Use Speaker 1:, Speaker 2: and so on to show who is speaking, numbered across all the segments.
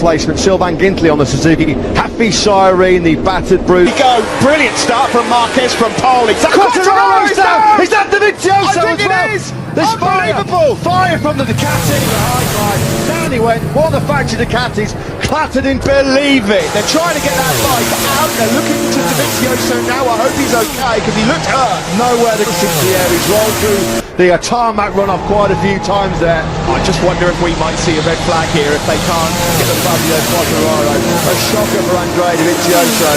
Speaker 1: Replacement Sylvain Gintley on the Suzuki. Happy Siren, the battered bruise.
Speaker 2: Go, brilliant start from Marquez from pole. Is that
Speaker 1: Quartararo's down! Is that the Vizioso
Speaker 2: I think
Speaker 1: as well?
Speaker 2: it is!
Speaker 1: There's
Speaker 2: Unbelievable!
Speaker 1: Fire from the Ducati. Down he went. One of the factory Ducatis clattered in.
Speaker 2: Believe it! They're trying to get that bike out. They're looking to Vizioso now. I hope he's okay because he looked hurt.
Speaker 1: Nowhere to into the air. He's rolled through the tarmac run off quite a few times there.
Speaker 2: I just wonder if we might see a red flag here if they can't get the
Speaker 1: Fabio Quartararo. A shocker for Andrea Dovizioso.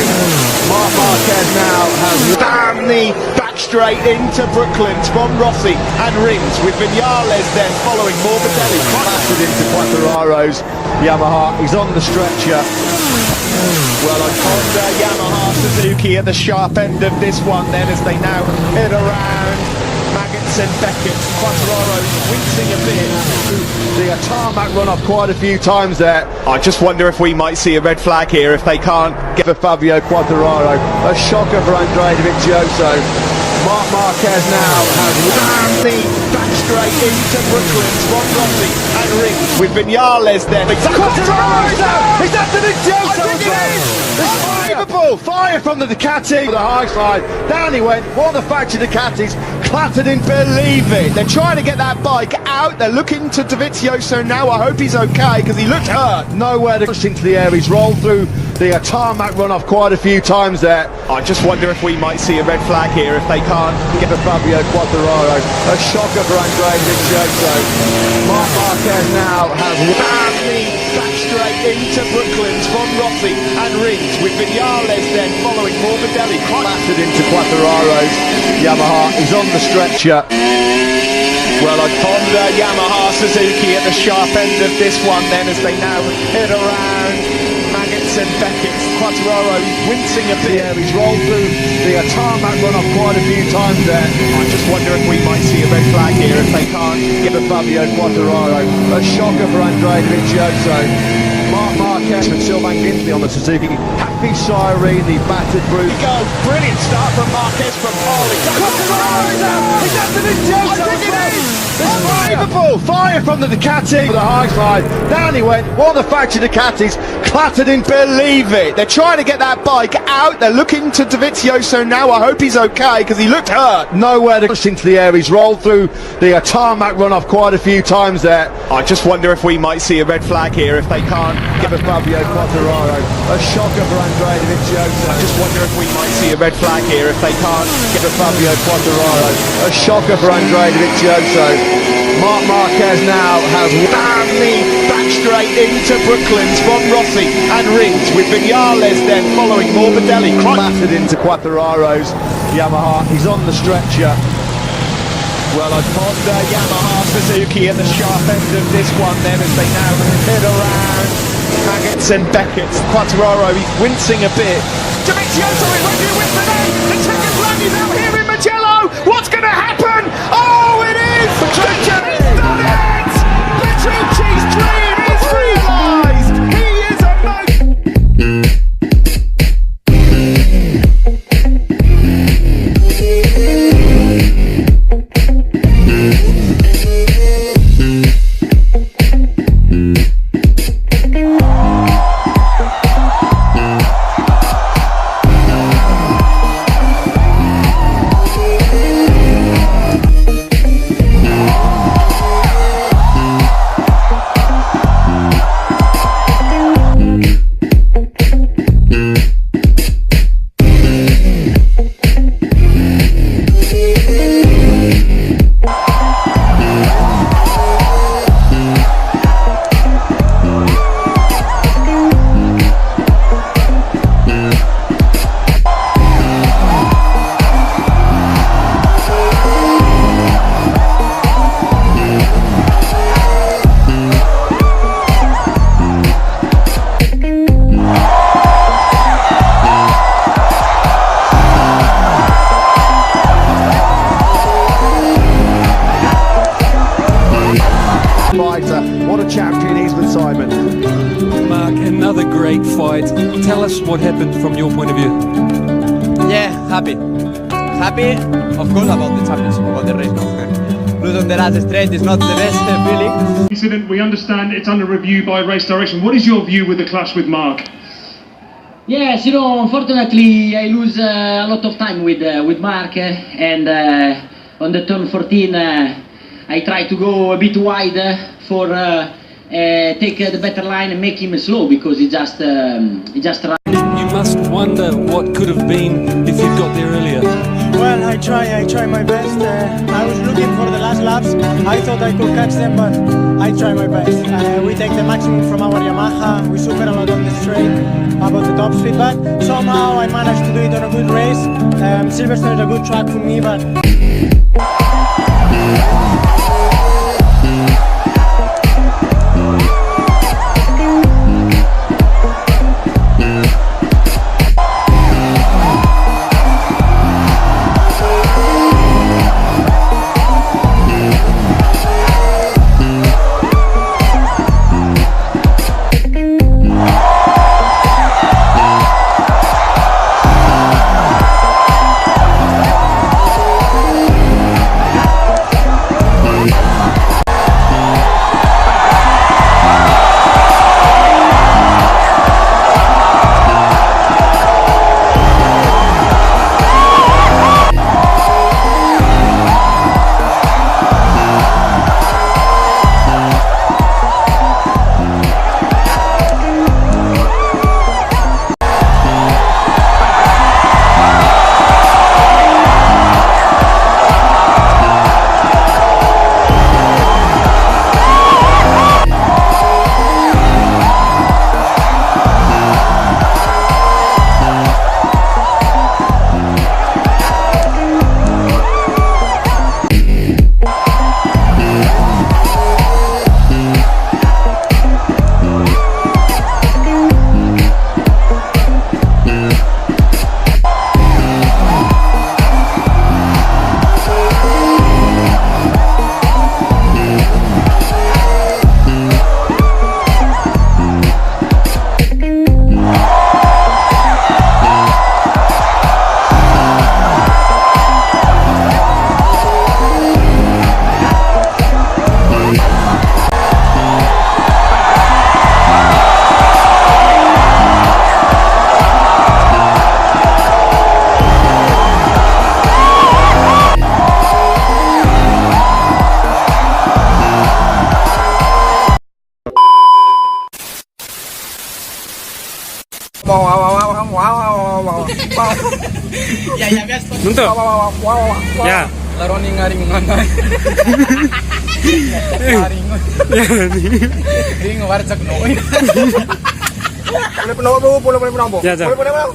Speaker 1: Marc Marquez now has
Speaker 2: down the back straight into Brooklands from Rossi and Rings with Vinales then following Morbidelli.
Speaker 1: Blasted into Quartararo's Yamaha. He's on the stretcher.
Speaker 2: Well, on Honda, Yamaha, Suzuki at the sharp end of this one then as they now head around Maggots and Beckett. Quartararo wincing a bit.
Speaker 1: The tarmac run off quite a few times there.
Speaker 2: I just wonder if we might see a red flag here if they can't get
Speaker 1: for Fabio Quartararo. A shocker for Andrea Dovizioso. Marc Marquez now has
Speaker 2: down the back straight into Brooklands from Rossi and Rings with Vinales then.
Speaker 1: Quartararo's down! Is that the Vizioso as well?
Speaker 2: Unbelievable!
Speaker 1: Fire from the Ducati. The high side. Down he went. One of the factory Ducatis clattered in.
Speaker 2: Believe it! They're trying to get that bike out. They're looking to Dovizioso now. I hope he's okay because he looked hurt.
Speaker 1: Nowhere to push into the air. He's rolled through the tarmac run off quite a few times there.
Speaker 2: I just wonder if we might see a red flag here if they can't
Speaker 1: get the Fabio Quartararo. A shocker for Andrea Dovizioso. Marc Marquez now has
Speaker 2: down the back straight into Brooklands from Rossi and Rings with Vinales then following Morbidelli.
Speaker 1: Blasted into Quartararo's Yamaha. He's on the stretcher.
Speaker 2: Well, on Honda, Yamaha, Suzuki at the sharp end of this one then as they now head around Maggots and Beckett. Quartararo wincing a bit.
Speaker 1: Yeah, he's rolled through the tarmac run off quite a few times there.
Speaker 2: I just wonder if we might see a red flag here if they can't
Speaker 1: get the Fabio Quartararo. A shocker for Andrea Dovizioso. Marc Marquez and Sylvain Gintley on the Suzuki. Happy Siren, the battered bruise.
Speaker 2: Go, brilliant start from Marquez from pole.
Speaker 1: Quartararo's down! Is that the Vizioso
Speaker 2: I think
Speaker 1: as well?
Speaker 2: it is!
Speaker 1: Unbelievable! Fire from the Ducati. The high side. Down he went. One of the factory Ducatis clattered in.
Speaker 2: Believe it! They're trying to get that bike out. They're looking to Dovizioso now. I hope he's okay because he looked hurt.
Speaker 1: Nowhere to push into the air. He's rolled through the tarmac run off quite a few times there.
Speaker 2: I just wonder if we might see a red flag here if they can't
Speaker 1: get the Fabio Quartararo. A shocker for Andrea Dovizioso.
Speaker 2: I just wonder if we might see a red flag here if they can't
Speaker 1: get the Fabio Quartararo. A shocker for Andrea Dovizioso. Marc Marquez now has
Speaker 2: down the back straight into Brooklands from Rossi and Rings with Vinales then following Morbidelli.
Speaker 1: Blasted into Quartararo's Yamaha. He's on the stretcher.
Speaker 2: Well, a Honda, Yamaha, Suzuki at the sharp end of this one then as they now hit around Maggots and Beckett's. Quartararo, he's wincing a bit. Dovizioso is ready with the name. The checkered flag is out here in Mugello. What's going to happen? Oh, it is! Petrucci's done it! Petrucci's dream is realised! He is a
Speaker 1: What a champion he's with Simon.
Speaker 3: Mark, another great fight. Tell us what happened from your point of view.
Speaker 4: Yeah, happy. Happy, of course, about the championship, about the race. Lose on the last straight is not the best feeling.
Speaker 5: Incident, we understand it's under review by Race Direction. What is your view with the clash with Mark?
Speaker 6: Yes, unfortunately I lose a lot of time with Mark and on the turn 14 I try to go a bit wide for take the better line and make him slow because he just ran.
Speaker 3: You must wonder what could have been if you'd got there earlier.
Speaker 7: Well, I try my best. I was looking for the last laps. I thought I could catch them, but I try my best. We take the maximum from our Yamaha. We super a lot on the straight about the top speed, but somehow I managed to do it on a good race. Silverstone is a good track for me, but
Speaker 8: Nuntuk. Ya.
Speaker 7: Laroni ngaring mana? Ringo warcak noi. Boleh penawa bu, boleh penawa.
Speaker 8: Ya, ya.
Speaker 7: Boleh penawa.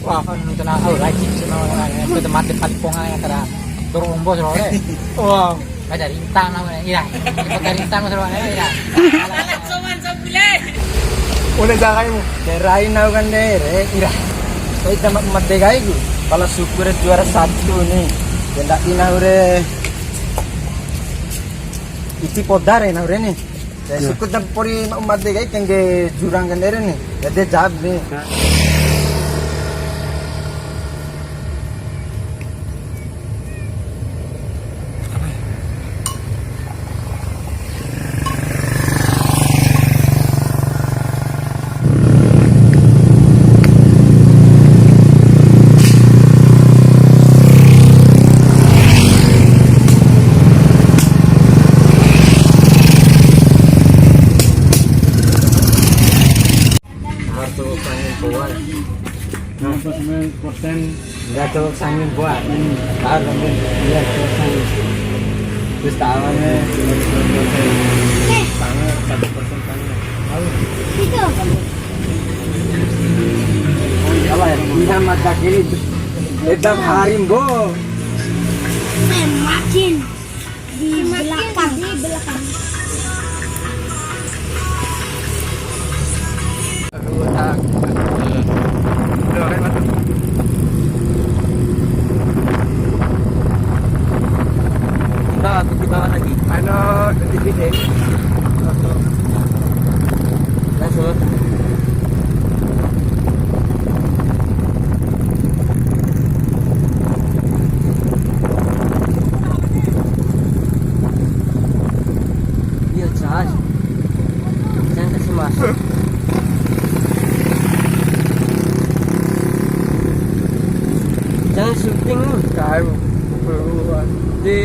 Speaker 7: Wah. Anu tena au lagi sama itu mati paliponga ya kara.
Speaker 9: turun bos loh deh.
Speaker 7: Wow.
Speaker 9: Ada rintang namanya, iya. Ikut dari rintang mas loh, iya.
Speaker 7: Udah jagai mo.
Speaker 9: Kirain aku kan deh, iya. Kau itu mak degai gue. Kalau syukur juara 1 nih, tidak ina ure. Iti podar ina ure nih. Syukur dan pori mak degai kengge jurang kan deh nih. Jadi jab nih. Nggak cocok sangin buat tahu kan dia cocok sangin terus tawannya sangat 1% sangat apa ya dia mata kiri tetap harimbo
Speaker 10: semakin di belakang
Speaker 9: aduh tak udah kan mati. Nah, kita lagi. Ano, NTB. Langsung. Iya, Caz. Jangan kasih masuk. Jangan syuting kau. Di